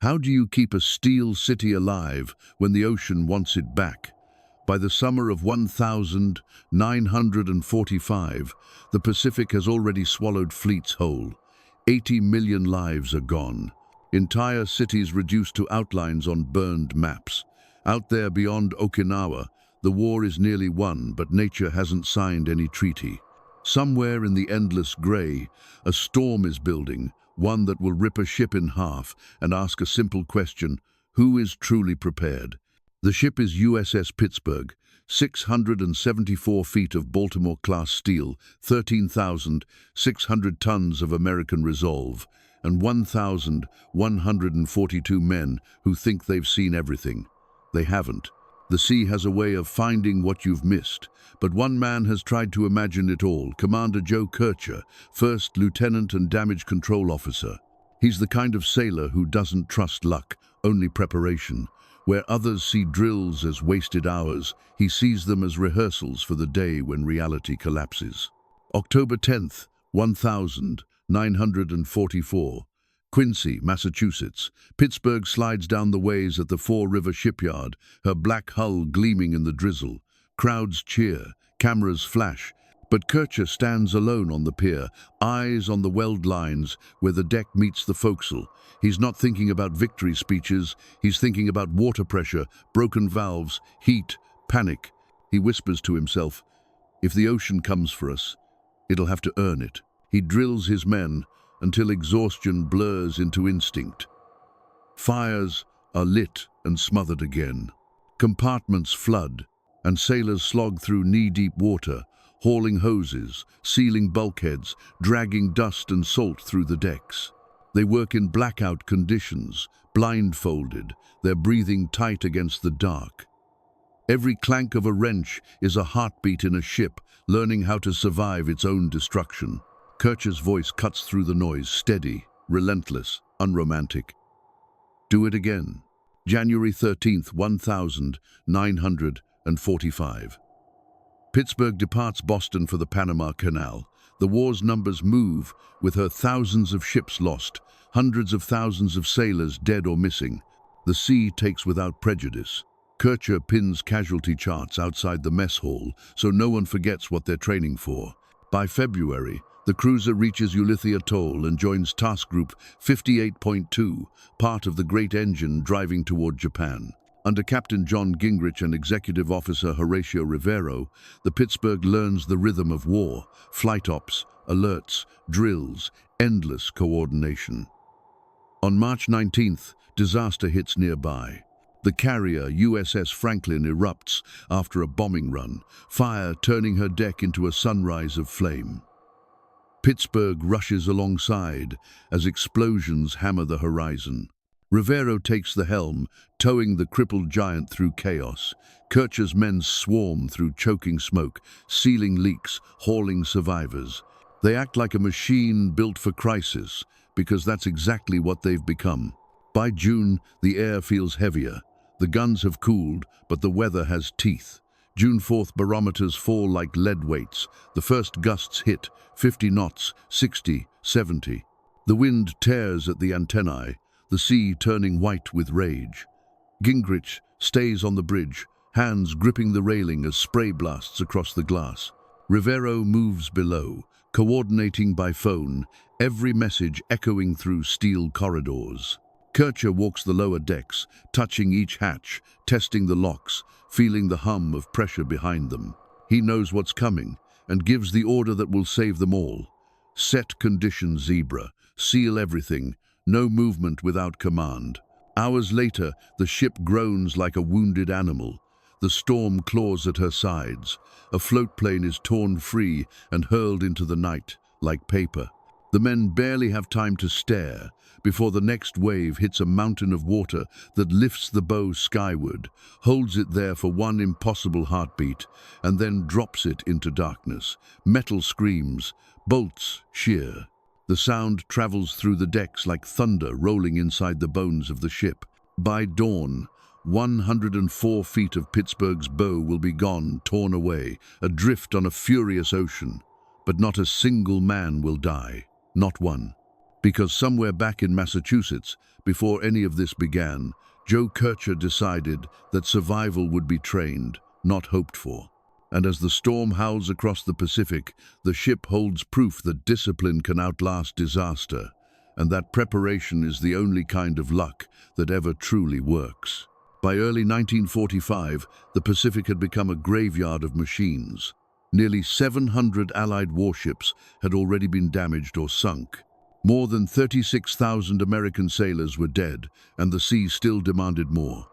How do you keep a steel city alive when the ocean wants it back? By the summer of 1945, the Pacific has already swallowed fleets whole. 80 million lives are gone. Entire cities reduced to outlines on burned maps. Out there beyond Okinawa, the war is nearly won, but nature hasn't signed any treaty. Somewhere in the endless grey, a storm is building, one that will rip a ship in half and ask a simple question: who is truly prepared? The ship is USS Pittsburgh, 674 feet of Baltimore-class steel, 13,600 tons of American resolve, and 1,142 men who think they've seen everything. They haven't. The sea has a way of finding what you've missed, but one man has tried to imagine it all: Commander Joe Kercher, first lieutenant and damage control officer. He's the kind of sailor who doesn't trust luck, only preparation. Where others see drills as wasted hours, he sees them as rehearsals for the day when reality collapses. October 10th, 1944. Quincy, Massachusetts. Pittsburgh slides down the ways at the Four River Shipyard, her black hull gleaming in the drizzle. Crowds cheer, cameras flash, but Kercher stands alone on the pier, eyes on the weld lines where the deck meets the forecastle. He's not thinking about victory speeches, he's thinking about water pressure, broken valves, heat, panic. He whispers to himself, if the ocean comes for us, it'll have to earn it. He drills his men until exhaustion blurs into instinct. Fires are lit and smothered again. Compartments flood, and sailors slog through knee-deep water, hauling hoses, sealing bulkheads, dragging dust and salt through the decks. They work in blackout conditions, blindfolded, their breathing tight against the dark. Every clank of a wrench is a heartbeat in a ship, learning how to survive its own destruction. Kercher's voice cuts through the noise, steady, relentless, unromantic. Do it again. January 13th, 1945. Pittsburgh departs Boston for the Panama Canal. The war's numbers move, with her thousands of ships lost, hundreds of thousands of sailors dead or missing. The sea takes without prejudice. Kercher pins casualty charts outside the mess hall so no one forgets what they're training for. By February, the cruiser reaches Ulithi Atoll and joins Task Group 58.2, part of the great engine driving toward Japan. Under Captain John Gingrich and Executive Officer Horatio Rivero, the Pittsburgh learns the rhythm of war: flight ops, alerts, drills, endless coordination. On March 19th, disaster hits nearby. The carrier USS Franklin erupts after a bombing run, fire turning her deck into a sunrise of flame. Pittsburgh rushes alongside as explosions hammer the horizon. Rivero takes the helm, towing the crippled giant through chaos. Kercher's men swarm through choking smoke, sealing leaks, hauling survivors. They act like a machine built for crisis, because that's exactly what they've become. By June, the air feels heavier. The guns have cooled, but the weather has teeth. June 4th, barometers fall like lead weights. The first gusts hit, 50 knots, 60, 70. The wind tears at the antennae, the sea turning white with rage. Gingrich stays on the bridge, hands gripping the railing as spray blasts across the glass. Rivero moves below, coordinating by phone, every message echoing through steel corridors. Kercher walks the lower decks, touching each hatch, testing the locks, feeling the hum of pressure behind them. He knows what's coming and gives the order that will save them all. Set condition zebra, seal everything, no movement without command. Hours later, the ship groans like a wounded animal. The storm claws at her sides. A float plane is torn free and hurled into the night like paper. The men barely have time to stare before the next wave hits a mountain of water that lifts the bow skyward, holds it there for one impossible heartbeat, and then drops it into darkness. Metal screams, bolts shear. The sound travels through the decks like thunder rolling inside the bones of the ship. By dawn, 104 feet of Pittsburgh's bow will be gone, torn away, adrift on a furious ocean. But not a single man will die. Not one. Because somewhere back in Massachusetts, before any of this began, Joe Kercher decided that survival would be trained, not hoped for. And as the storm howls across the Pacific, the ship holds proof that discipline can outlast disaster, and that preparation is the only kind of luck that ever truly works. By early 1945, the Pacific had become a graveyard of machines. Nearly 700 Allied warships had already been damaged or sunk. More than 36,000 American sailors were dead, and the sea still demanded more.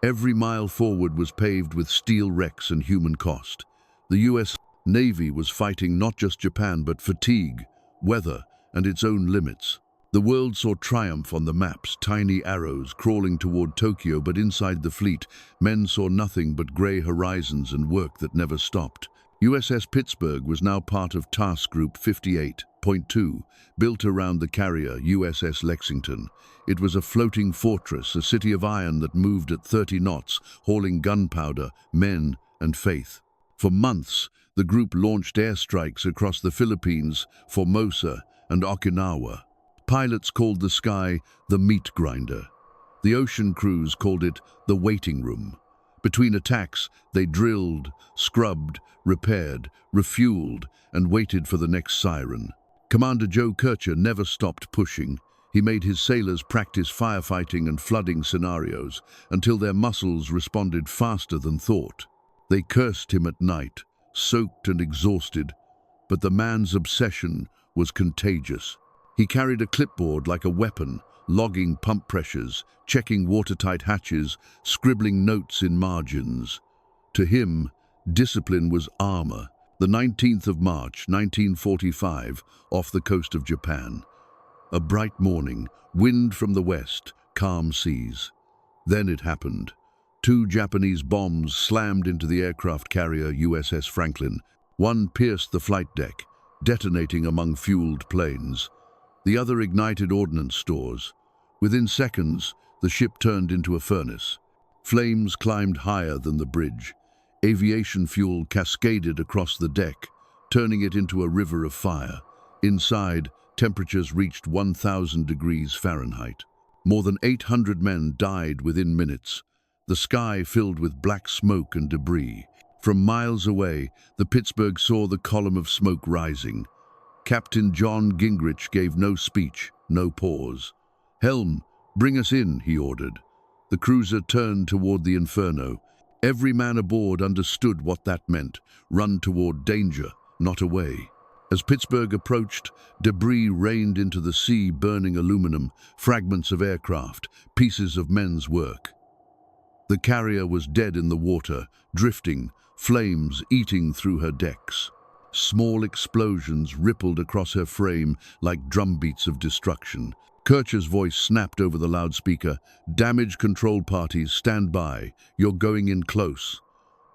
Every mile forward was paved with steel wrecks and human cost. The U.S. Navy was fighting not just Japan, but fatigue, weather, and its own limits. The world saw triumph on the maps, tiny arrows crawling toward Tokyo, but inside the fleet, men saw nothing but grey horizons and work that never stopped. USS Pittsburgh was now part of Task Group 58.2, built around the carrier USS Lexington. It was a floating fortress, a city of iron that moved at 30 knots, hauling gunpowder, men, and faith. For months, the group launched airstrikes across the Philippines, Formosa, and Okinawa. Pilots called the sky the meat grinder. The ocean crews called it the waiting room. Between attacks, they drilled, scrubbed, repaired, refueled, and waited for the next siren. Commander Joe Kercher never stopped pushing. He made his sailors practice firefighting and flooding scenarios until their muscles responded faster than thought. They cursed him at night, soaked and exhausted, but the man's obsession was contagious. He carried a clipboard like a weapon, logging pump pressures, checking watertight hatches, scribbling notes in margins. To him, discipline was armor. The 19th of March, 1945, off the coast of Japan. A bright morning, wind from the west, calm seas. Then it happened. 2 Japanese bombs slammed into the aircraft carrier USS Franklin. One pierced the flight deck, detonating among fueled planes. The other ignited ordnance stores. Within seconds, the ship turned into a furnace. Flames climbed higher than the bridge. Aviation fuel cascaded across the deck, turning it into a river of fire. Inside, temperatures reached 1,000 degrees Fahrenheit. More than 800 men died within minutes. The sky filled with black smoke and debris. From miles away, the Pittsburgh saw the column of smoke rising. Captain John Gingrich gave no speech, no pause. "Helm, bring us in," he ordered. The cruiser turned toward the inferno. Every man aboard understood what that meant: run toward danger, not away. As Pittsburgh approached, debris rained into the sea, burning aluminum, fragments of aircraft, pieces of men's work. The carrier was dead in the water, drifting, flames eating through her decks. Small explosions rippled across her frame like drumbeats of destruction. Kercher's voice snapped over the loudspeaker. "Damage control parties, stand by. You're going in close."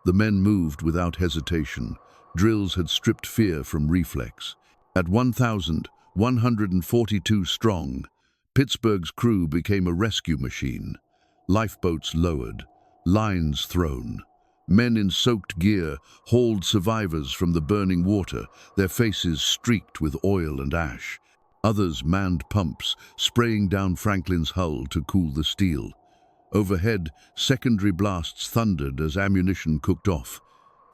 The men moved without hesitation. Drills had stripped fear from reflex. At 1,142 strong, Pittsburgh's crew became a rescue machine. Lifeboats lowered, lines thrown. Men in soaked gear hauled survivors from the burning water, their faces streaked with oil and ash. Others manned pumps, spraying down Franklin's hull to cool the steel. Overhead, secondary blasts thundered as ammunition cooked off.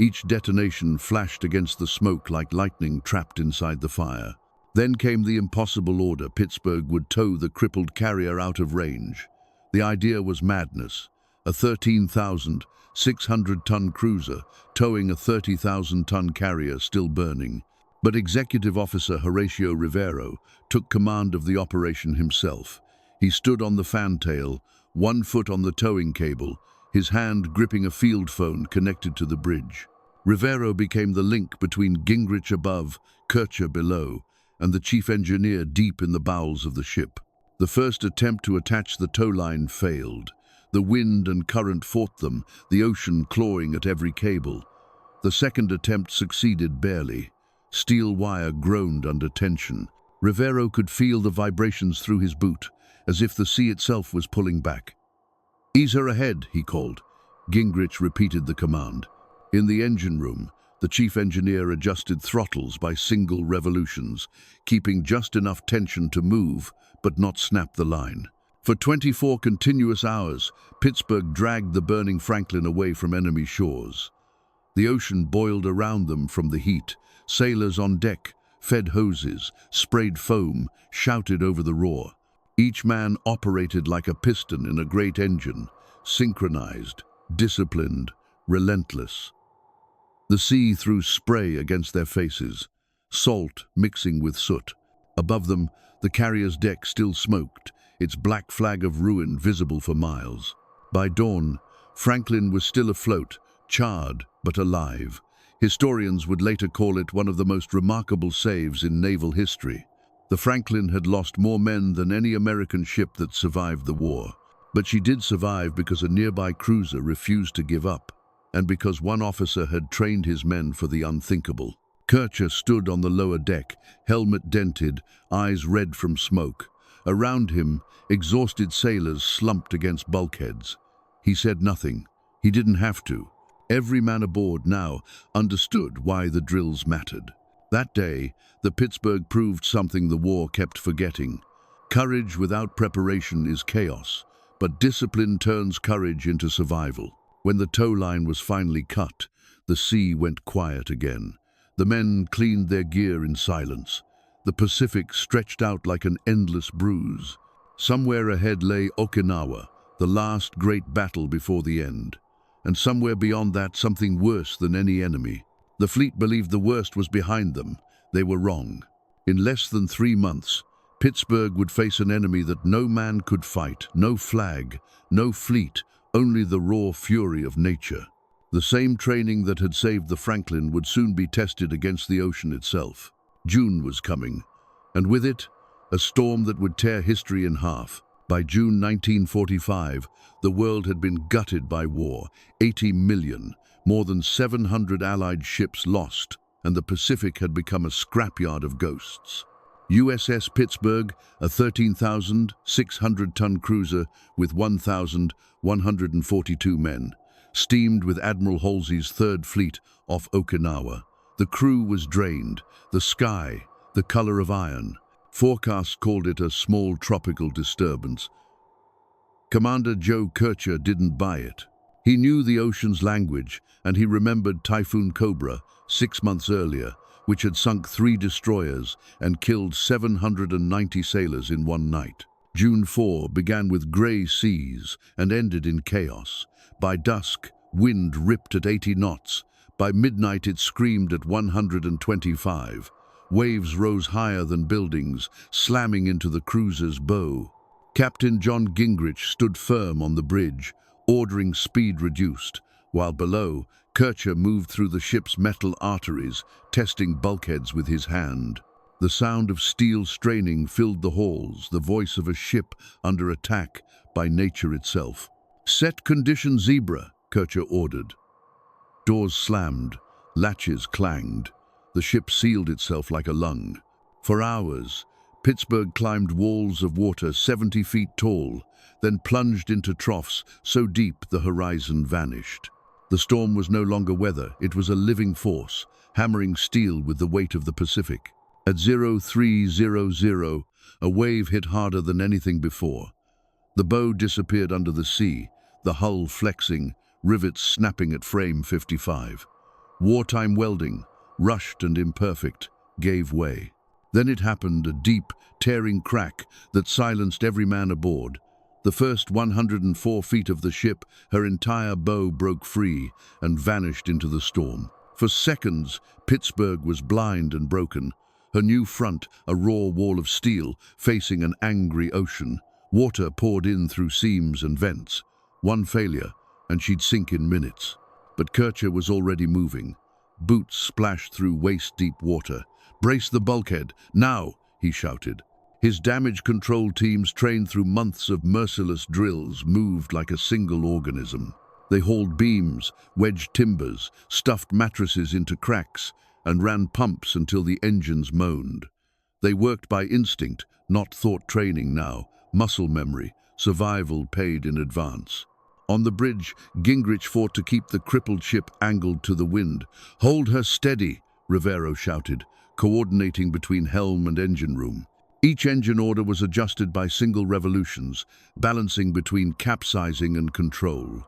Each detonation flashed against the smoke like lightning trapped inside the fire. Then came the impossible order: Pittsburgh would tow the crippled carrier out of range. The idea was madness. A 13,600-ton cruiser towing a 30,000-ton carrier still burning. But Executive Officer Horatio Rivero took command of the operation himself. He stood on the fantail, 1 foot on the towing cable, his hand gripping a field phone connected to the bridge. Rivero became the link between Gingrich above, Kercher below, and the chief engineer deep in the bowels of the ship. The first attempt to attach the tow line failed. The wind and current fought them, the ocean clawing at every cable. The second attempt succeeded barely. Steel wire groaned under tension. Rivero could feel the vibrations through his boot, as if the sea itself was pulling back. "Ease her ahead," he called. Gingrich repeated the command. In the engine room, The chief engineer adjusted throttles by single revolutions, keeping just enough tension to move, but not snap the line. For 24 continuous hours, Pittsburgh dragged the burning Franklin away from enemy shores. The ocean boiled around them from the heat. Sailors on deck fed hoses, sprayed foam, shouted over the roar. Each man operated like a piston in a great engine, synchronized, disciplined, relentless. The sea threw spray against their faces, salt mixing with soot. Above them, the carrier's deck still smoked, its black flag of ruin visible for miles. By dawn, Franklin was still afloat, charred but alive. Historians would later call it one of the most remarkable saves in naval history. The Franklin had lost more men than any American ship that survived the war. But she did survive because a nearby cruiser refused to give up, and because one officer had trained his men for the unthinkable. Kercher stood on the lower deck, helmet dented, eyes red from smoke. Around him, exhausted sailors slumped against bulkheads. He said nothing. He didn't have to. Every man aboard now understood why the drills mattered. That day, the Pittsburgh proved something the war kept forgetting. Courage without preparation is chaos, but discipline turns courage into survival. When the tow line was finally cut, the sea went quiet again. The men cleaned their gear in silence. The Pacific stretched out like an endless bruise. Somewhere ahead lay Okinawa, the last great battle before the end. And somewhere beyond that, something worse than any enemy. The fleet believed the worst was behind them. They were wrong. In less than 3 months, Pittsburgh would face an enemy that no man could fight, no flag, no fleet, only the raw fury of nature. The same training that had saved the Franklin would soon be tested against the ocean itself. June was coming, and with it, a storm that would tear history in half. By June 1945, the world had been gutted by war, 80 million, more than 700 Allied ships lost, and the Pacific had become a scrapyard of ghosts. USS Pittsburgh, a 13,600-ton cruiser with 1,142 men, steamed with Admiral Halsey's Third Fleet off Okinawa. The crew was drained, the sky the color of iron. Forecasts called it a small tropical disturbance. Commander Joe Kercher didn't buy it. He knew the ocean's language, and he remembered Typhoon Cobra 6 months earlier, which had sunk 3 destroyers and killed 790 sailors in one night. June 4 began with grey seas and ended in chaos. By dusk, wind ripped at 80 knots. By midnight, it screamed at 125. Waves rose higher than buildings, slamming into the cruiser's bow. Captain John Gingrich stood firm on the bridge, ordering speed reduced, while below, Kercher moved through the ship's metal arteries, testing bulkheads with his hand. The sound of steel straining filled the halls, the voice of a ship under attack by nature itself. "Set condition zebra," Kercher ordered. Doors slammed, latches clanged. The ship sealed itself like a lung. For hours, Pittsburgh climbed walls of water 70 feet tall, then plunged into troughs so deep the horizon vanished. The storm was no longer weather, it was a living force, hammering steel with the weight of the Pacific. At 0300, a wave hit harder than anything before. The bow disappeared under the sea, the hull flexing, rivets snapping at frame 55. Wartime welding, rushed and imperfect, gave way. Then it happened, a deep, tearing crack that silenced every man aboard. The first 104 feet of the ship, her entire bow broke free and vanished into the storm. For seconds, Pittsburgh was blind and broken. Her new front, a raw wall of steel, facing an angry ocean. Water poured in through seams and vents. One failure, and she'd sink in minutes. But Kercher was already moving. Boots splashed through waist-deep water. "Brace the bulkhead, now!" he shouted. His damage control teams, trained through months of merciless drills, moved like a single organism. They hauled beams, wedged timbers, stuffed mattresses into cracks, and ran pumps until the engines moaned. They worked by instinct, not thought training now, muscle memory, survival paid in advance. On the bridge, Gingrich fought to keep the crippled ship angled to the wind. "Hold her steady," Rivero shouted, coordinating between helm and engine room. Each engine order was adjusted by single revolutions, balancing between capsizing and control.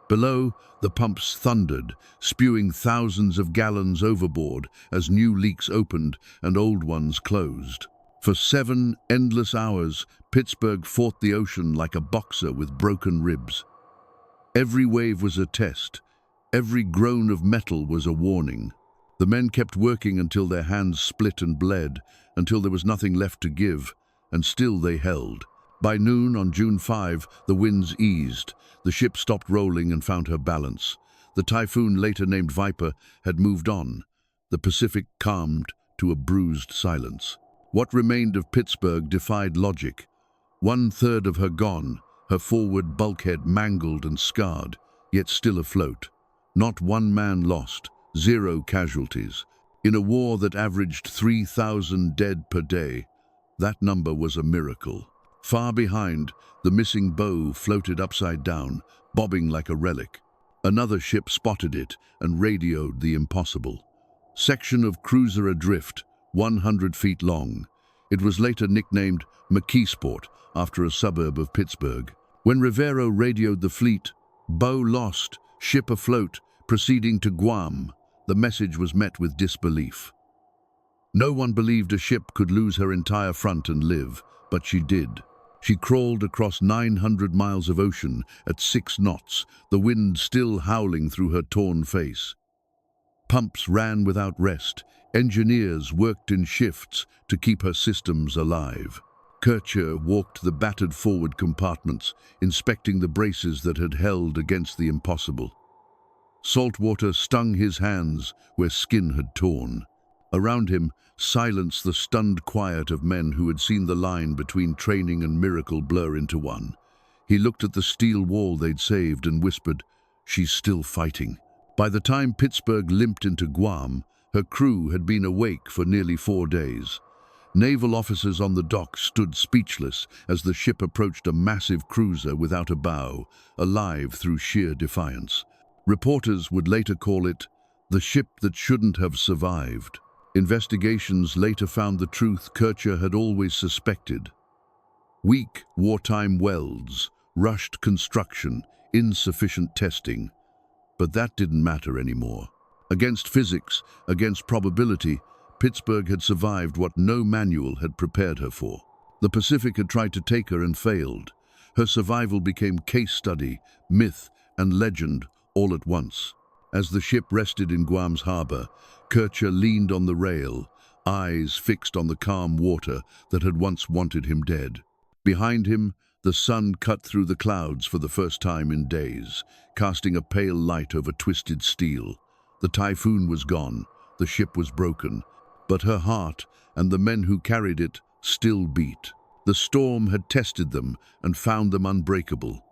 Below, the pumps thundered, spewing thousands of gallons overboard as new leaks opened and old ones closed. For 7 endless hours, Pittsburgh fought the ocean like a boxer with broken ribs. Every wave was a test. Every groan of metal was a warning. The men kept working until their hands split and bled, until there was nothing left to give, and still they held. By noon on June 5, the winds eased. The ship stopped rolling and found her balance. The Typhoon, later named Viper, had moved on. The Pacific calmed to a bruised silence. What remained of Pittsburgh defied logic. 1/3 of her gone, her forward bulkhead mangled and scarred, yet still afloat. Not one man lost, 0 casualties. In a war that averaged 3,000 dead per day, that number was a miracle. Far behind, the missing bow floated upside down, bobbing like a relic. Another ship spotted it and radioed the impossible. Section of cruiser adrift, 100 feet long. It was later nicknamed McKeesport, after a suburb of Pittsburgh. When Rivero radioed the fleet, "Bow lost, ship afloat, proceeding to Guam," the message was met with disbelief. No one believed a ship could lose her entire front and live, but she did. She crawled across 900 miles of ocean at 6 knots, the wind still howling through her torn face. Pumps ran without rest. Engineers worked in shifts to keep her systems alive. Kercher walked the battered forward compartments, inspecting the braces that had held against the impossible. Salt water stung his hands where skin had torn. Around him, silence, the stunned quiet of men who had seen the line between training and miracle blur into one. He looked at the steel wall they'd saved and whispered, "She's still fighting." By the time Pittsburgh limped into Guam, her crew had been awake for nearly 4 days. Naval officers on the dock stood speechless as the ship approached a massive cruiser without a bow, alive through sheer defiance. Reporters would later call it the ship that shouldn't have survived. Investigations later found the truth Kercher had always suspected. Weak wartime welds, rushed construction, insufficient testing. But that didn't matter anymore. Against physics, against probability, Pittsburgh had survived what no manual had prepared her for. The Pacific had tried to take her and failed. Her survival became case study, myth, and legend all at once. As the ship rested in Guam's harbor, Kercher leaned on the rail, eyes fixed on the calm water that had once wanted him dead. Behind him, the sun cut through the clouds for the first time in days, casting a pale light over twisted steel. The Typhoon was gone, the ship was broken, but her heart and the men who carried it still beat. The storm had tested them and found them unbreakable.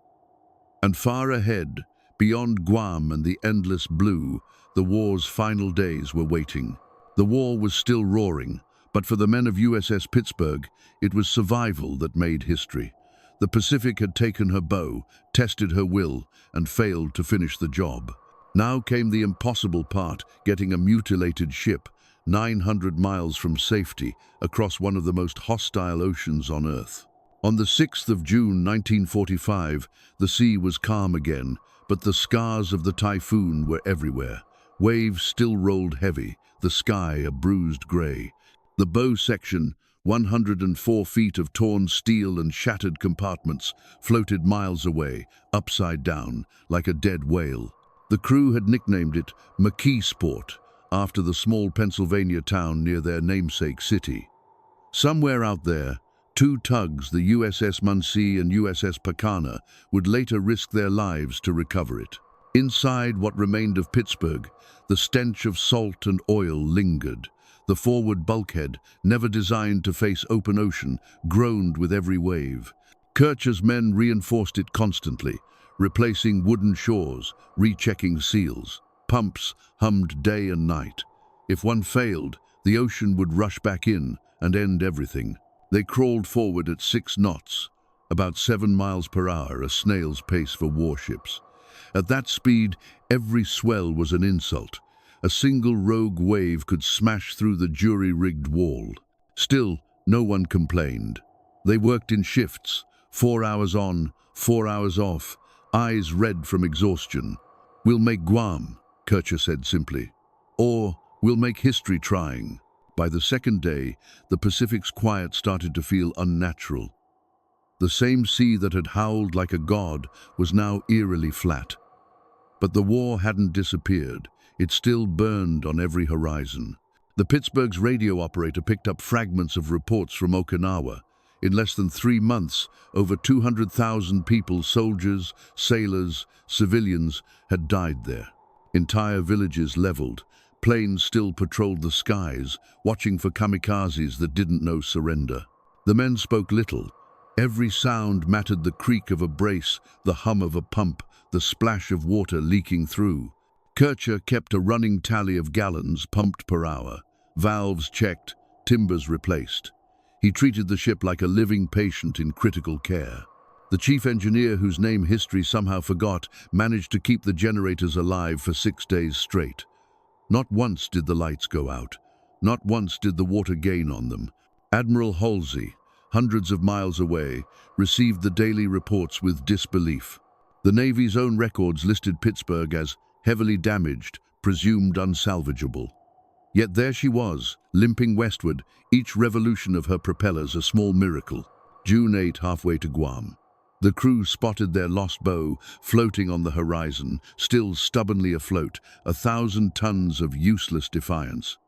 And far ahead, beyond Guam and the endless blue, the war's final days were waiting. The war was still roaring, but for the men of USS Pittsburgh, it was survival that made history. The Pacific had taken her bow, tested her will, and failed to finish the job. Now came the impossible part, getting a mutilated ship 900 miles from safety across one of the most hostile oceans on Earth. On the 6th of June 1945, the sea was calm again, but the scars of the Typhoon were everywhere. Waves still rolled heavy, the sky a bruised gray. The bow section, 104 feet of torn steel and shattered compartments, floated miles away, upside down, like a dead whale. The crew had nicknamed it McKeesport, after the small Pennsylvania town near their namesake city. Somewhere out there, 2 tugs, the USS Muncie and USS Pacana, would later risk their lives to recover it. Inside what remained of Pittsburgh, the stench of salt and oil lingered. The forward bulkhead, never designed to face open ocean, groaned with every wave. Kercher's men reinforced it constantly, replacing wooden shores, rechecking seals. Pumps hummed day and night. If one failed, the ocean would rush back in and end everything. They crawled forward at 6 knots, about 7 miles per hour, a snail's pace for warships. At that speed, every swell was an insult. A single rogue wave could smash through the jury-rigged wall. Still, no one complained. They worked in shifts, 4 hours on, 4 hours off, eyes red from exhaustion. "We'll make Guam," Kercher said simply. "Or, we'll make history trying." By the second day, the Pacific's quiet started to feel unnatural. The same sea that had howled like a god was now eerily flat. But the war hadn't disappeared. It still burned on every horizon. The Pittsburgh's radio operator picked up fragments of reports from Okinawa. In less than 3 months, over 200,000 people, soldiers, sailors, civilians, had died there. Entire villages leveled. Planes still patrolled the skies, watching for kamikazes that didn't know surrender. The men spoke little. Every sound mattered: the creak of a brace, the hum of a pump, the splash of water leaking through. Kercher kept a running tally of gallons pumped per hour, valves checked, timbers replaced. He treated the ship like a living patient in critical care. The chief engineer, whose name history somehow forgot, managed to keep the generators alive for 6 days straight. Not once did the lights go out. Not once did the water gain on them. Admiral Halsey, hundreds of miles away, received the daily reports with disbelief. The Navy's own records listed Pittsburgh as heavily damaged, presumed unsalvageable. Yet there she was, limping westward, each revolution of her propellers a small miracle. June 8, halfway to Guam. The crew spotted their lost bow floating on the horizon, still stubbornly afloat, 1,000 tons of useless defiance.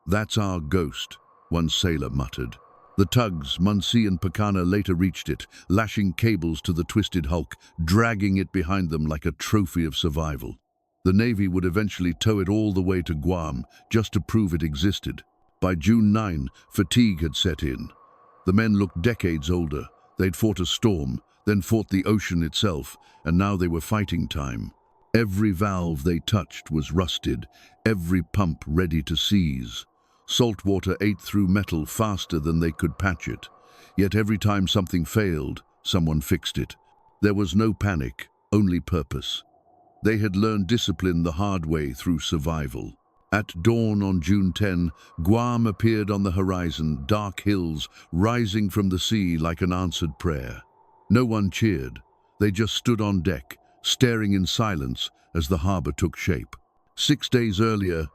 "That's our ghost," one sailor muttered. The tugs, Muncie and Pecana, later reached it, lashing cables to the twisted hulk, dragging it behind them like a trophy of survival. The Navy would eventually tow it all the way to Guam, just to prove it existed. By June 9, fatigue had set in. The men looked decades older. They'd fought a storm, then fought the ocean itself, and now they were fighting time. Every valve they touched was rusted, every pump ready to seize. Salt water ate through metal faster than they could patch it. Yet every time something failed, someone fixed it. There was no panic, only purpose. They had learned discipline the hard way through survival. At dawn on June 10, Guam appeared on the horizon, dark hills rising from the sea like an answered prayer. No one cheered. They just stood on deck, staring in silence as the harbor took shape. 6 days earlier,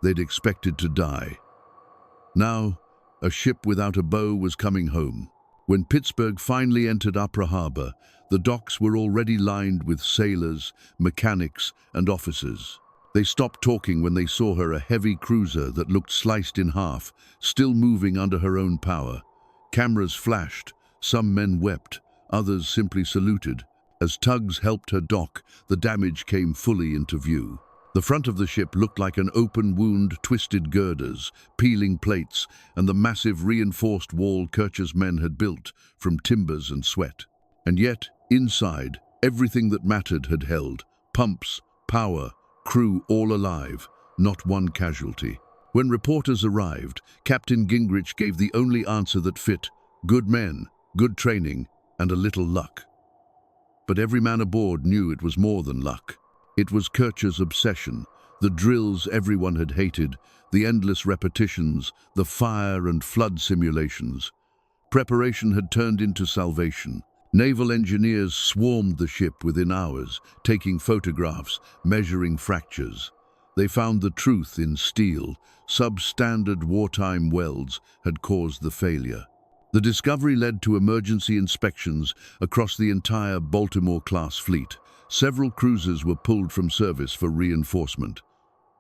they'd expected to die. Now, a ship without a bow was coming home. When Pittsburgh finally entered Upper Harbor, the docks were already lined with sailors, mechanics, and officers. They stopped talking when they saw her, a heavy cruiser that looked sliced in half, still moving under her own power. Cameras flashed, some men wept, others simply saluted. As tugs helped her dock, the damage came fully into view. The front of the ship looked like an open wound, twisted girders, peeling plates, and the massive reinforced wall Kercher's men had built from timbers and sweat. And yet, inside, everything that mattered had held: pumps, power, crew, all alive, not one casualty. When reporters arrived, Captain Gingrich gave the only answer that fit: good men, good training, and a little luck. But every man aboard knew it was more than luck. It was Kercher's obsession, the drills everyone had hated, the endless repetitions, the fire and flood simulations. Preparation had turned into salvation. Naval engineers swarmed the ship within hours, taking photographs, measuring fractures. They found the truth in steel. Substandard wartime welds had caused the failure. The discovery led to emergency inspections across the entire Baltimore-class fleet. Several cruisers were pulled from service for reinforcement.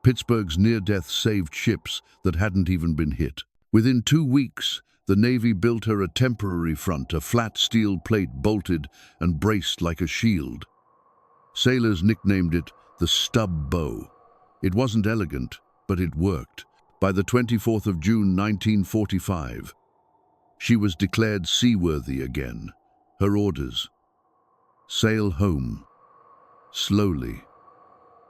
Pittsburgh's near-death saved ships that hadn't even been hit. Within 2 weeks, the Navy built her a temporary front, a flat steel plate bolted and braced like a shield. Sailors nicknamed it the stub bow. It wasn't elegant, but it worked. By the 24th of June 1945, she was declared seaworthy again. Her orders: sail home. Slowly.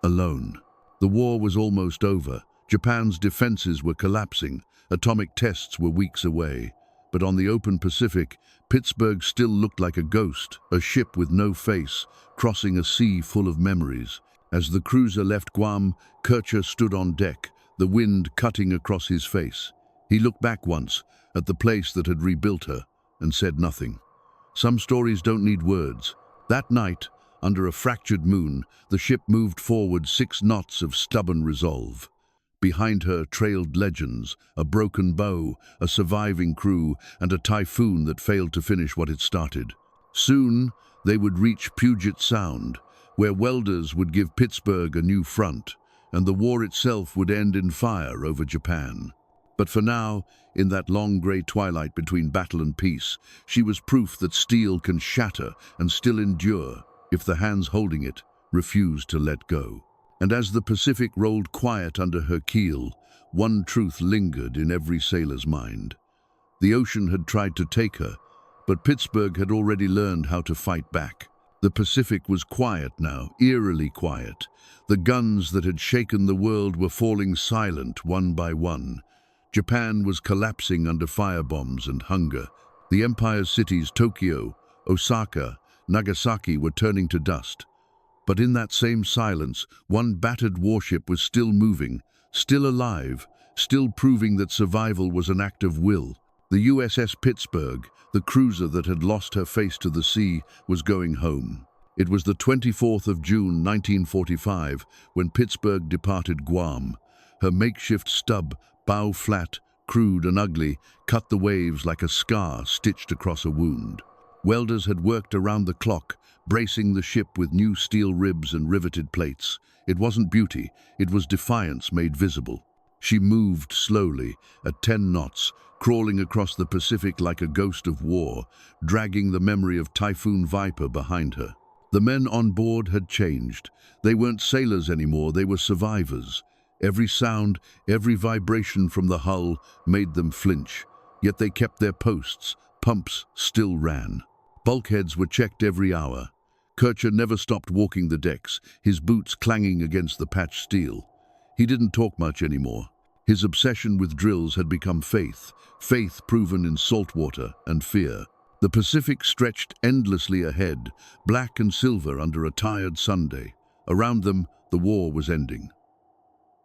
Alone. The war was almost over. Japan's defenses were collapsing. Atomic tests were weeks away. But on the open Pacific, Pittsburgh still looked like a ghost, a ship with no face, crossing a sea full of memories. As the cruiser left Guam, Kercher stood on deck, the wind cutting across his face. He looked back once, at the place that had rebuilt her, and said nothing. Some stories don't need words. That night, under a fractured moon, the ship moved forward 6 knots of stubborn resolve. Behind her trailed legends, a broken bow, a surviving crew, and a typhoon that failed to finish what it started. Soon, they would reach Puget Sound, where welders would give Pittsburgh a new front, and the war itself would end in fire over Japan. But for now, in that long grey twilight between battle and peace, she was proof that steel can shatter and still endure if the hands holding it refuse to let go. And as the Pacific rolled quiet under her keel, one truth lingered in every sailor's mind. The ocean had tried to take her, but Pittsburgh had already learned how to fight back. The Pacific was quiet now, eerily quiet. The guns that had shaken the world were falling silent one by one. Japan was collapsing under firebombs and hunger. The empire's cities, Tokyo, Osaka, Nagasaki, were turning to dust. But in that same silence, one battered warship was still moving, still alive, still proving that survival was an act of will. The USS Pittsburgh, the cruiser that had lost her face to the sea, was going home. It was the 24th of June 1945 when Pittsburgh departed Guam. Her makeshift stub, bow flat, crude and ugly, cut the waves like a scar stitched across a wound. Welders had worked around the clock, bracing the ship with new steel ribs and riveted plates. It wasn't beauty, it was defiance made visible. She moved slowly, at 10 knots, crawling across the Pacific like a ghost of war, dragging the memory of Typhoon Viper behind her. The men on board had changed. They weren't sailors anymore, they were survivors. Every sound, every vibration from the hull made them flinch, yet they kept their posts. Pumps still ran. Bulkheads were checked every hour. Kercher never stopped walking the decks, his boots clanging against the patched steel. He didn't talk much anymore. His obsession with drills had become faith, faith proven in salt water and fear. The Pacific stretched endlessly ahead, black and silver under a tired Sunday. Around them, the war was ending.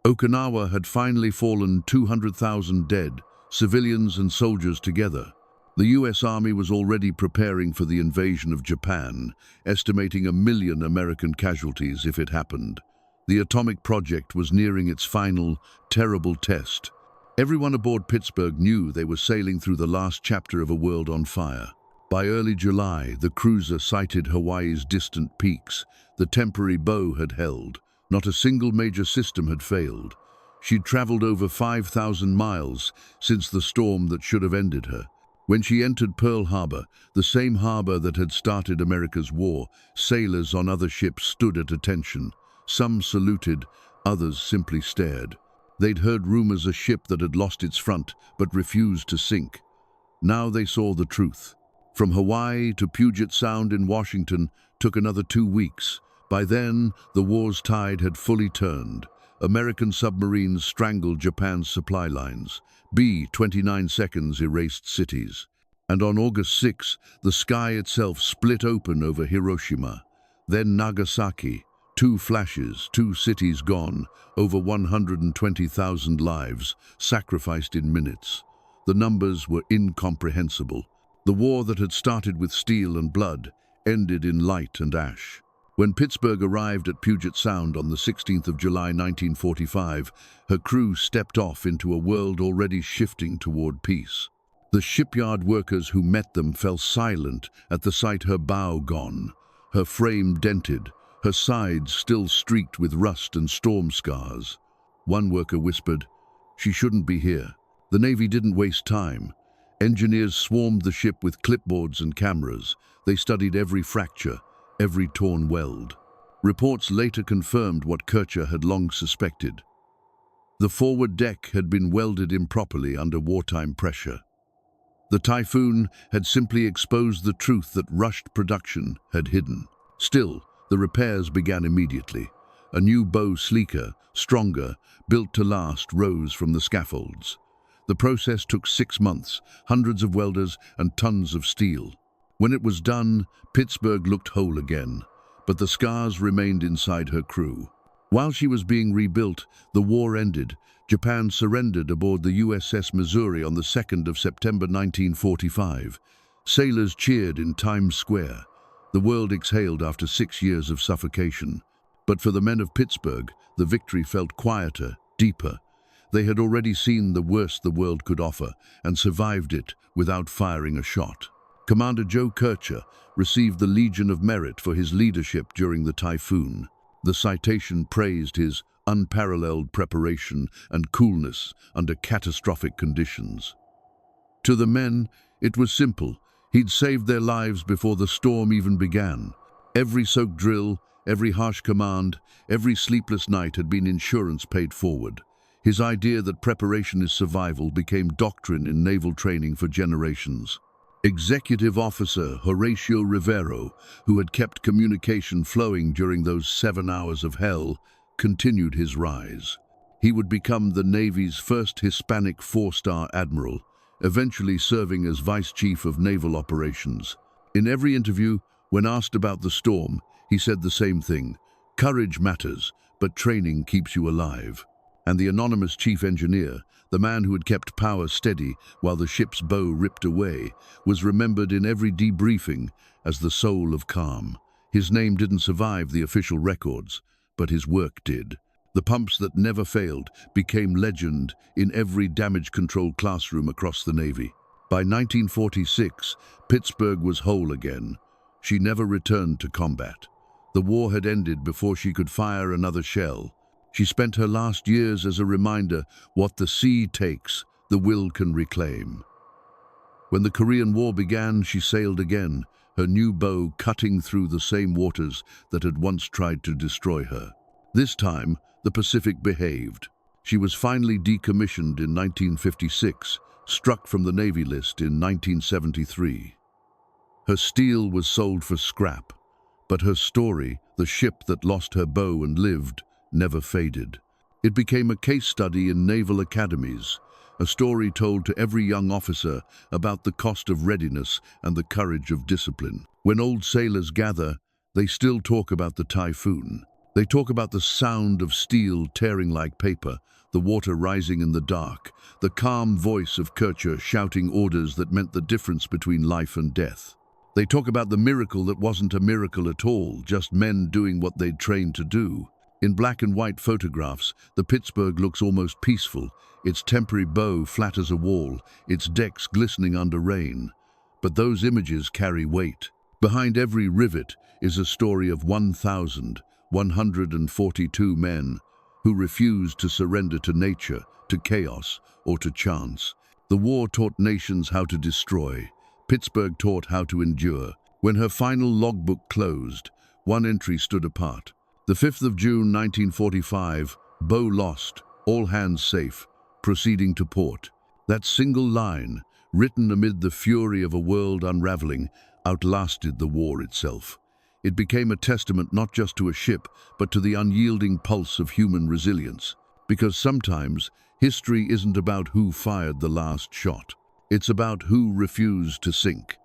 Okinawa had finally fallen, 200,000 dead, civilians and soldiers together. The US Army was already preparing for the invasion of Japan, estimating 1 million American casualties if it happened. The atomic project was nearing its final, terrible test. Everyone aboard Pittsburgh knew they were sailing through the last chapter of a world on fire. By early July, the cruiser sighted Hawaii's distant peaks. The temporary bow had held. Not a single major system had failed. She'd traveled over 5,000 miles since the storm that should have ended her. When she entered Pearl Harbor, the same harbor that had started America's war, sailors on other ships stood at attention. Some saluted, others simply stared. They'd heard rumors a ship that had lost its front but refused to sink. Now they saw the truth. From Hawaii to Puget Sound in Washington took another 2 weeks. By then, the war's tide had fully turned. American submarines strangled Japan's supply lines. B-29 seconds erased cities. And on August 6, the sky itself split open over Hiroshima. Then Nagasaki. 2 flashes, 2 cities gone, over 120,000 lives, sacrificed in minutes. The numbers were incomprehensible. The war that had started with steel and blood ended in light and ash. When Pittsburgh arrived at Puget Sound on the 16th of July 1945, her crew stepped off into a world already shifting toward peace. The shipyard workers who met them fell silent at the sight her bow gone, her frame dented, her sides still streaked with rust and storm scars. One worker whispered, "She shouldn't be here." The Navy didn't waste time. Engineers swarmed the ship with clipboards and cameras. They studied every fracture, every torn weld. Reports later confirmed what Kercher had long suspected. The forward deck had been welded improperly under wartime pressure. The Typhoon had simply exposed the truth that rushed production had hidden. Still, the repairs began immediately. A new bow, sleeker, stronger, built to last, rose from the scaffolds. The process took 6 months, hundreds of welders and tons of steel. When it was done, Pittsburgh looked whole again, but the scars remained inside her crew. While she was being rebuilt, the war ended. Japan surrendered aboard the USS Missouri on the 2nd of September 1945. Sailors cheered in Times Square. The world exhaled after 6 years of suffocation. But for the men of Pittsburgh, the victory felt quieter, deeper. They had already seen the worst the world could offer and survived it without firing a shot. Commander Joe Kercher received the Legion of Merit for his leadership during the Typhoon. The citation praised his unparalleled preparation and coolness under catastrophic conditions. To the men, it was simple. He'd saved their lives before the storm even began. Every soaked drill, every harsh command, every sleepless night had been insurance paid forward. His idea that preparation is survival became doctrine in naval training for generations. Executive Officer Horatio Rivero, who had kept communication flowing during those 7 hours of hell, continued his rise. He would become the Navy's first Hispanic 4-star admiral, eventually serving as Vice Chief of Naval Operations. In every interview, when asked about the storm, he said the same thing: courage matters, but training keeps you alive. And the anonymous chief engineer, the man who had kept power steady while the ship's bow ripped away, was remembered in every debriefing as the soul of calm. His name didn't survive the official records, but his work did. The pumps that never failed became legend in every damage control classroom across the Navy. By 1946, Pittsburgh was whole again. She never returned to combat. The war had ended before she could fire another shell. She spent her last years as a reminder: what the sea takes, the will can reclaim. When the Korean War began, she sailed again, her new bow cutting through the same waters that had once tried to destroy her. This time, the Pacific behaved. She was finally decommissioned in 1956, struck from the Navy list in 1973. Her steel was sold for scrap, but her story, the ship that lost her bow and lived, never faded. It became a case study in naval academies, a story told to every young officer about the cost of readiness and the courage of discipline. When old sailors gather, they still talk about the Typhoon. They talk about the sound of steel tearing like paper, the water rising in the dark, the calm voice of Kercher shouting orders that meant the difference between life and death. They talk about the miracle that wasn't a miracle at all, just men doing what they'd trained to do. In black and white photographs, the Pittsburgh looks almost peaceful, its temporary bow flat as a wall, its decks glistening under rain. But those images carry weight. Behind every rivet is a story of 1,142 men who refused to surrender to nature, to chaos, or to chance. The war taught nations how to destroy. Pittsburgh taught how to endure. When her final logbook closed, one entry stood apart. The 5th of June 1945, bow lost, all hands safe, proceeding to port. That single line, written amid the fury of a world unraveling, outlasted the war itself. It became a testament not just to a ship, but to the unyielding pulse of human resilience. Because sometimes, history isn't about who fired the last shot. It's about who refused to sink.